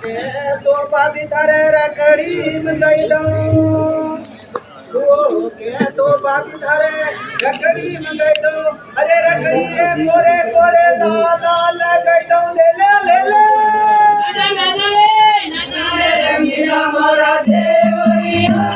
तो बाबी तारे रकड़ी मंगाई दो के तो बाबी तारे रकड़ी मंगाई दो अरे रकड़ी रे कोरे कोरे लाल लाल लगाई दो ले ले ले रंगीला मारा देवरिया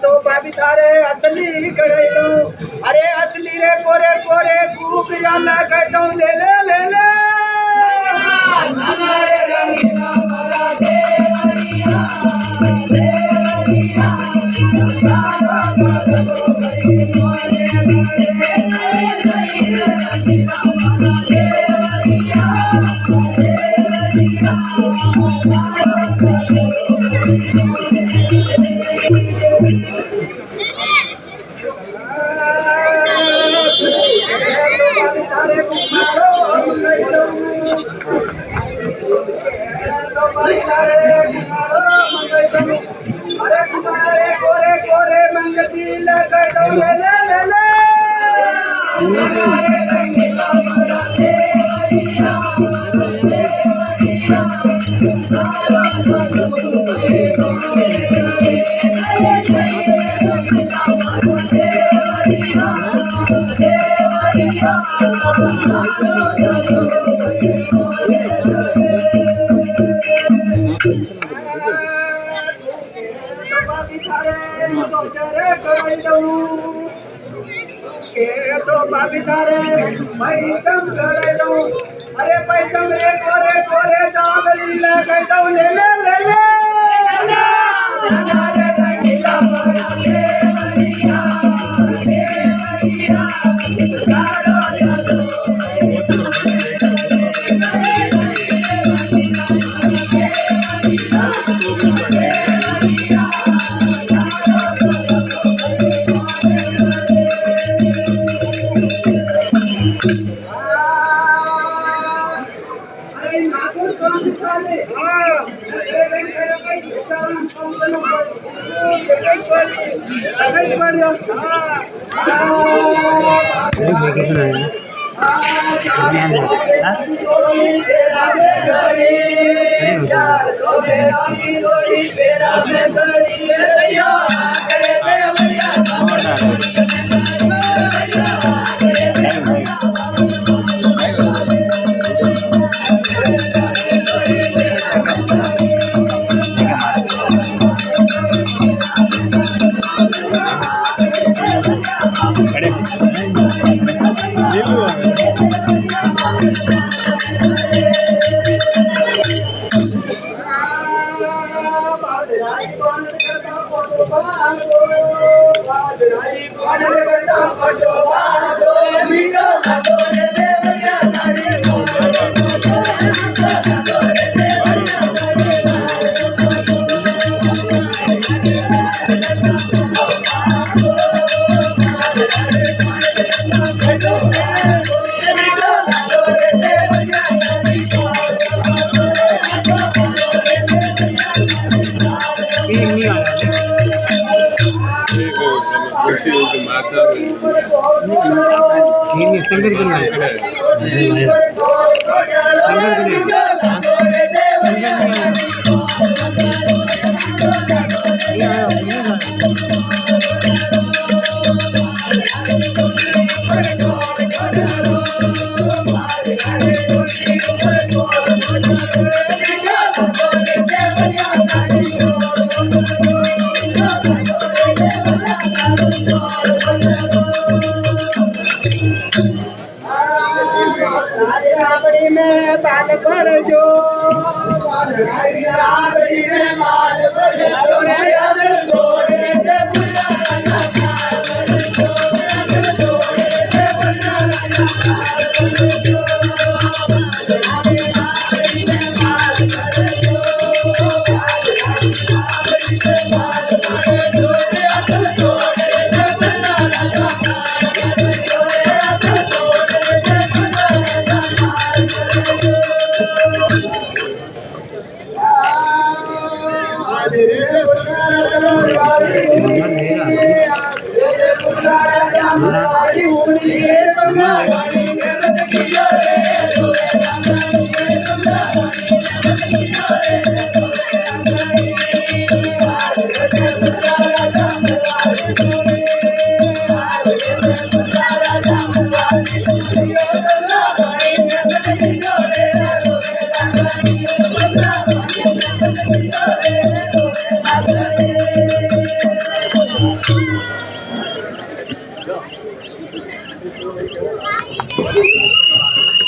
तो बाबी तारे असली गड़े दो अरे असली रे कोरे कोरे कूक जाला कर दो ले ले ले ले हमारे रंगीला मारा देवरिया अरे तुम्हारे कोरे कोरे मंगती लगा दो ले ले ले ले तो बाबी तारे पैसम करे दो अरे पैसम रे कोरे कोरे जागली लगा दो ले ले ले ले ini sendiri kan में बाल पड़ जो राबड़ी में बाल पड़ जो